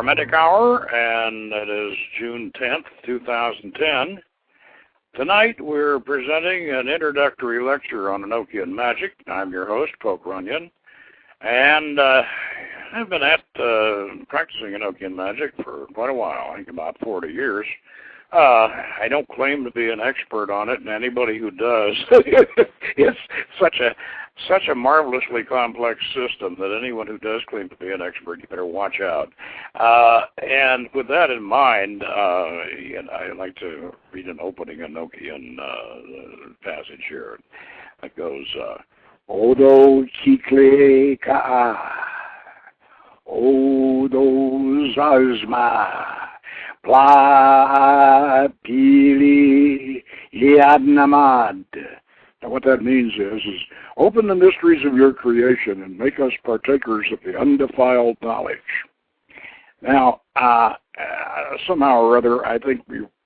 Hermetic Hour, and it is June 10th, 2010. Tonight we're presenting an introductory lecture on Enochian Magick. I'm your host, Pope Runyon, and I've been practicing Enochian Magick for quite a while, I think about 40 years. I don't claim to be an expert on it, and anybody who does, it's such a marvelously complex system that anyone who does claim to be an expert, you better watch out. And with that in mind, I'd like to read an opening Enochian passage here that goes, Odo Chikle Ka'a, Odo Zazma, Pla Pili Liadnamad. Now what that means is open the mysteries of your creation and make us partakers of the undefiled knowledge. Now, somehow or other, I think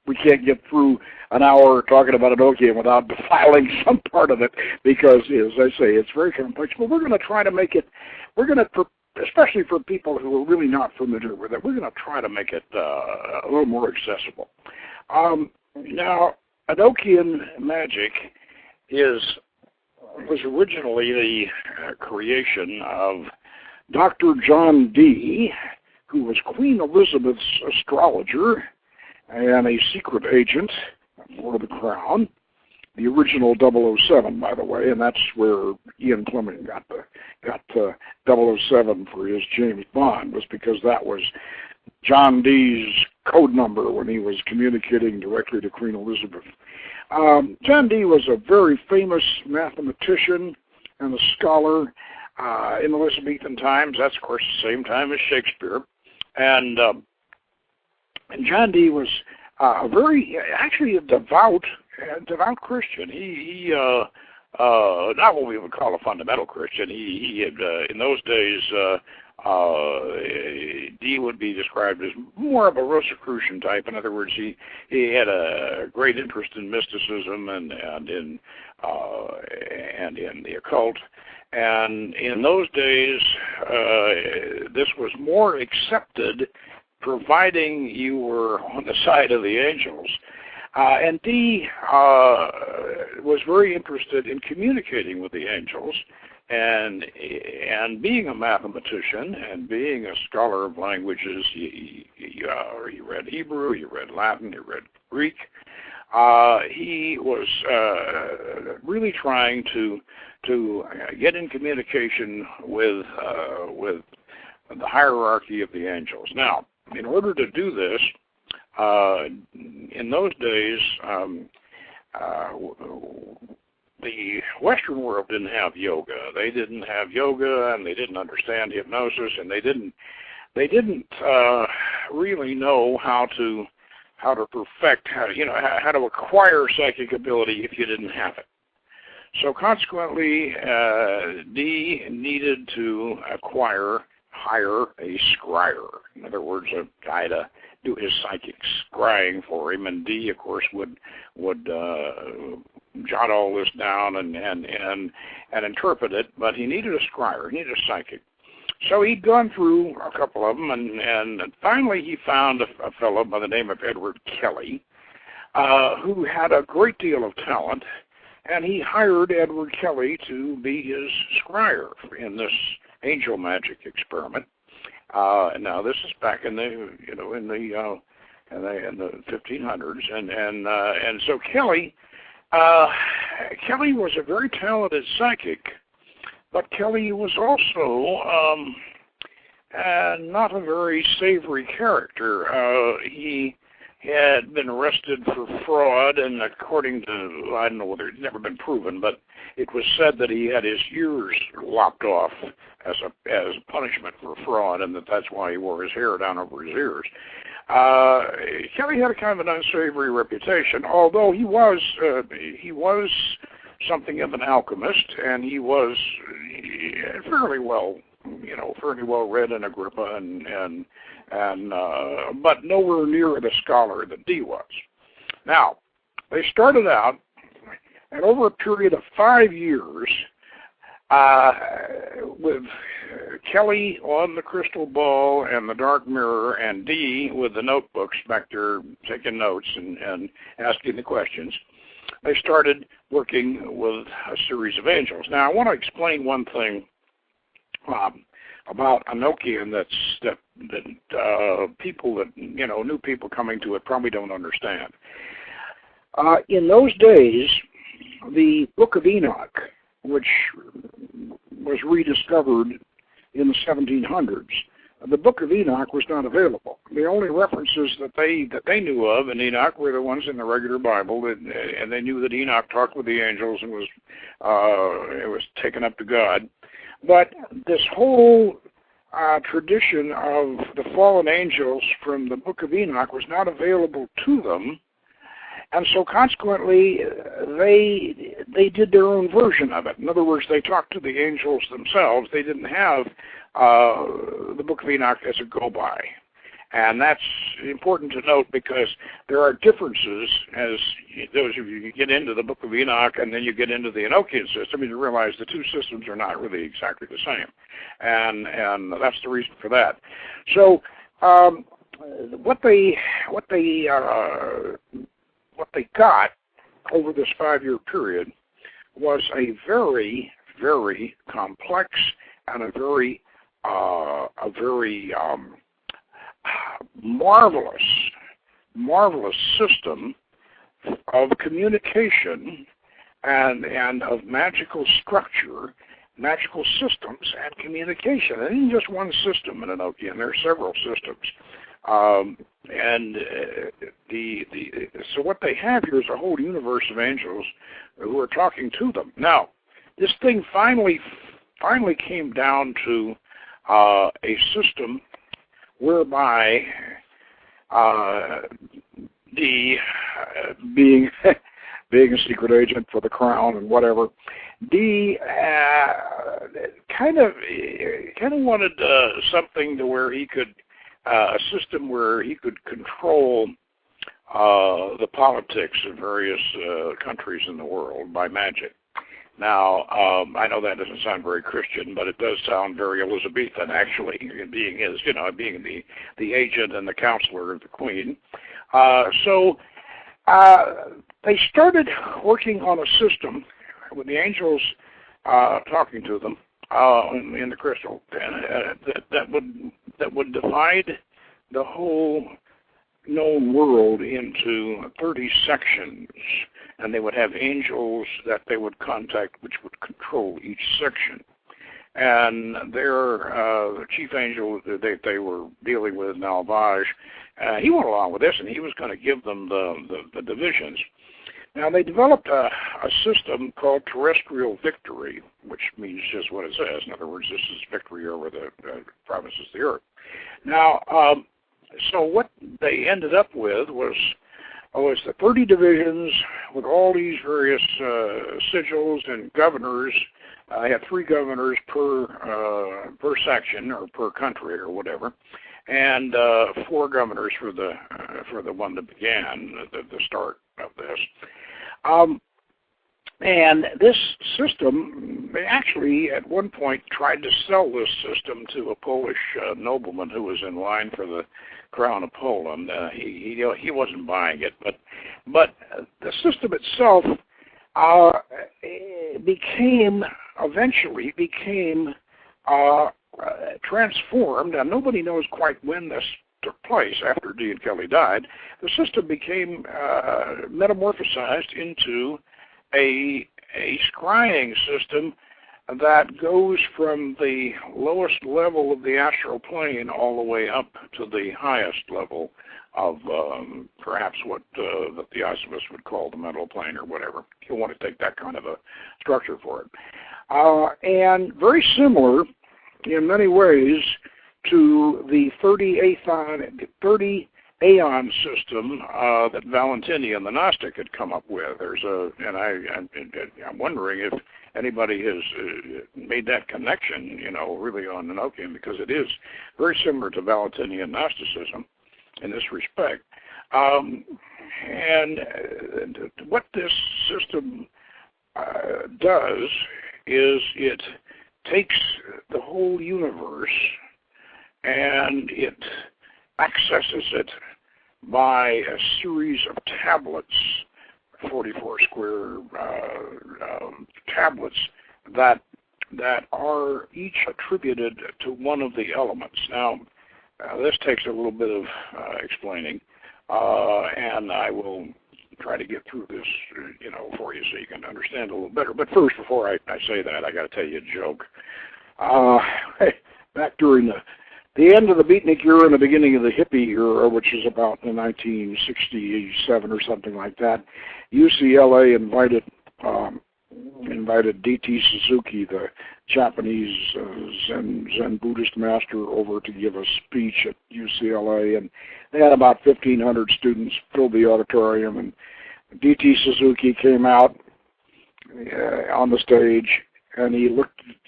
we can't get through an hour talking about Enochian without defiling some part of it because, as I say, it's very complex. But we're going to try to make it, especially for people who are really not familiar with it, we're going to try to make it a little more accessible. Now, Enochian Magick was originally the creation of Dr. John Dee, who was Queen Elizabeth's astrologer and a secret agent for the Crown. The original 007, by the way, and that's where Ian Fleming got 007 for his James Bond, was because that was John Dee's code number when he was communicating directly to Queen Elizabeth. John Dee was a very famous mathematician and a scholar in Elizabethan times. That's, of course, the same time as Shakespeare. And John Dee was actually a devout Christian. He not what we would call a fundamental Christian. He had, in those days, Dee would be described as more of a Rosicrucian type. In other words, he had a great interest in mysticism and in the occult. And in those days, this was more accepted, providing you were on the side of the angels. And Dee was very interested in communicating with the angels, and being a mathematician and being a scholar of languages. He read Hebrew, he read Latin, he read Greek. He was really trying to get in communication with the hierarchy of the angels. Now, in order to do this, in those days, the Western world didn't have yoga. They didn't have yoga, and they didn't understand hypnosis, and they didn't really know how to perfect, how to acquire psychic ability if you didn't have it. So consequently, Dee needed to hire a scryer. In other words, a guy to do his psychic scrying for him, and Dee, of course, would jot all this down and interpret it, but he needed a scryer, he needed a psychic. So he'd gone through a couple of them, and finally he found a fellow by the name of Edward Kelley, who had a great deal of talent, and he hired Edward Kelley to be his scryer in this angel magic experiment. Now this is back in the in the 1500s, and so Kelley was a very talented psychic, but Kelley was also not a very savory character. He had been arrested for fraud, and according to, I don't know whether it's never been proven, but it was said that he had his ears lopped off as punishment for fraud, and that's why he wore his hair down over his ears. Kelley had a kind of an unsavory reputation, although he was something of an alchemist, and he was fairly well read in Agrippa, but nowhere near the scholar that Dee was. Now, they started out, and over a period of 5 years, with Kelley on the crystal ball and the dark mirror, and Dee with the notebooks back there taking notes and asking the questions, they started working with a series of angels. Now, I want to explain one thing about Enochian that people that, new people coming to it probably don't understand. In those days, the Book of Enoch, which was rediscovered in the 1700s, the Book of Enoch was not available. The only references that they knew of in Enoch were the ones in the regular Bible, and they knew that Enoch talked with the angels and was taken up to God. But this whole tradition of the fallen angels from the Book of Enoch was not available to them, and so consequently they did their own version of it. In other words, they talked to the angels themselves. They didn't have the Book of Enoch as a go-by. And that's important to note because there are differences as those of you get into the Book of Enoch and then you get into the Enochian system, and you realize the two systems are not really exactly the same. And that's the reason for that. So what they got over this 5-year period was a very, very complex and a very marvelous system of communication and of magical structure, magical systems and communication. It isn't just one system in Enochian. There are several systems. So what they have here is a whole universe of angels who are talking to them. Now, this thing finally came down to a system whereby being a secret agent for the Crown and whatever, kind of wanted something to where he could a system where he could control the politics of various countries in the world by magic. Now, I know that doesn't sound very Christian, but it does sound very Elizabethan, actually, being the agent and the counselor of the Queen. So they started working on a system with the angels talking to them in the crystal that would divide the whole known world into 30 sections, and they would have angels that they would contact which would control each section. And their chief angel that they were dealing with, Nalvaj, he went along with this, and he was going to give them the divisions. Now, they developed a system called Terrestrial Victory, which means just what it says. In other words, this is victory over the provinces of the earth. Now, so what they ended up with was the 30 divisions with all these various sigils and governors. I had 3 governors per section or per country or whatever, and 4 governors for the one that began the start of this. And this system, they actually at one point tried to sell this system to a Polish nobleman who was in line for the crown of Poland. He wasn't buying it, but the system itself eventually became transformed, and nobody knows quite when this took place after Dee and Kelley died. The system became metamorphosized into a scrying system that goes from the lowest level of the astral plane all the way up to the highest level of perhaps what the Theosophists would call the mental plane or whatever. You'll want to take that kind of a structure for it. And very similar in many ways to the 30 Aeon system that Valentinian the Gnostic had come up with. I'm wondering if anybody has made that connection, really on Enochian, because it is very similar to Valentinian Gnosticism in this respect. And what this system does is it takes the whole universe and it accesses it by a series of tablets, 44 square tablets that are each attributed to one of the elements. Now, this takes a little bit of explaining, and I will try to get through this, for you so you can understand a little better. But first, before I say that, I got to tell you a joke. Back during the end of the beatnik era and the beginning of the hippie era, which is about 1967 or something like that, UCLA invited D.T. Suzuki, the Japanese Zen Buddhist master, over to give a speech at UCLA, and they had about 1,500 students, filled the auditorium, and D.T. Suzuki came out on the stage, and he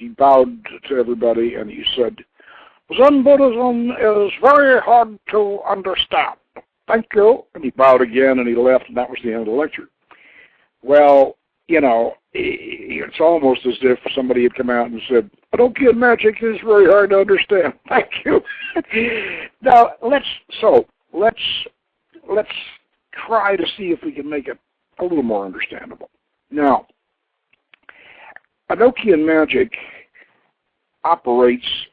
bowed to everybody, and he said, "Zen Buddhism is very hard to understand. Thank you." And he bowed again, and he left, and that was the end of the lecture. Well, it's almost as if somebody had come out and said, "Enochian Magick is very hard to understand. Thank you." Now, let's try to see if we can make it a little more understandable. Now, Enochian Magick operates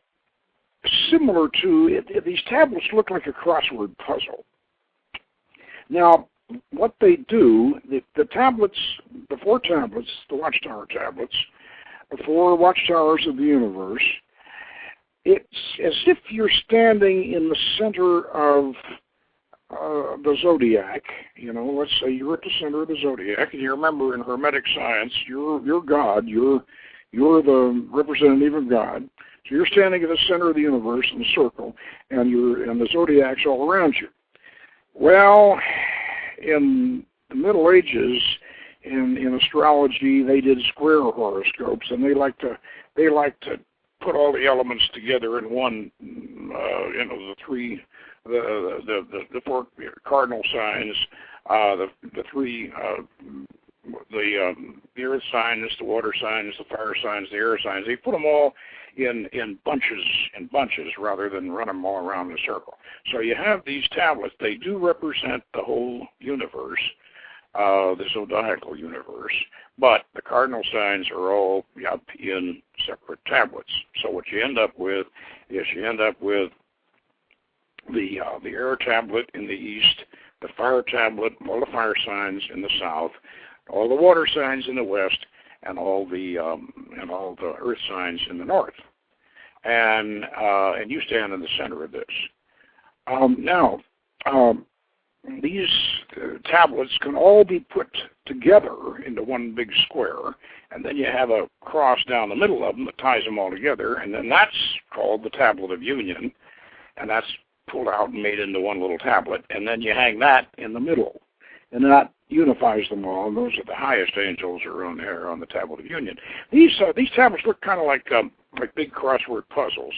similar to, these tablets look like a crossword puzzle. Now, what they do, the tablets, the 4 tablets, the Watchtower tablets, the 4 watchtowers of the universe, it's as if you're standing in the center of the zodiac. Let's say you're at the center of the zodiac, and you remember in Hermetic science, you're God, you're the representative of God. So you're standing at the center of the universe in a circle, and the zodiac's all around you. Well, in the Middle Ages, in astrology, they did square horoscopes, and they like to put all the elements together in one. The 4 cardinal signs, the 3. The earth signs, the water signs, the fire signs, the air signs. They put them all in bunches rather than run them all around the circle. So you have these tablets. They do represent the whole universe, the zodiacal universe, but the cardinal signs are all up in separate tablets. So what you end up with is the air tablet in the east, the fire tablet, all the fire signs in the south, all the water signs in the west, and all the earth signs in the north. And you stand in the center of this. Now, these tablets can all be put together into one big square, and then you have a cross down the middle of them that ties them all together, and then that's called the Tablet of Union, and that's pulled out and made into one little tablet, and then you hang that in the middle, and that unifies them all, and those are the highest angels are on there on the Tablet of Union. These tablets look kind of like big crossword puzzles.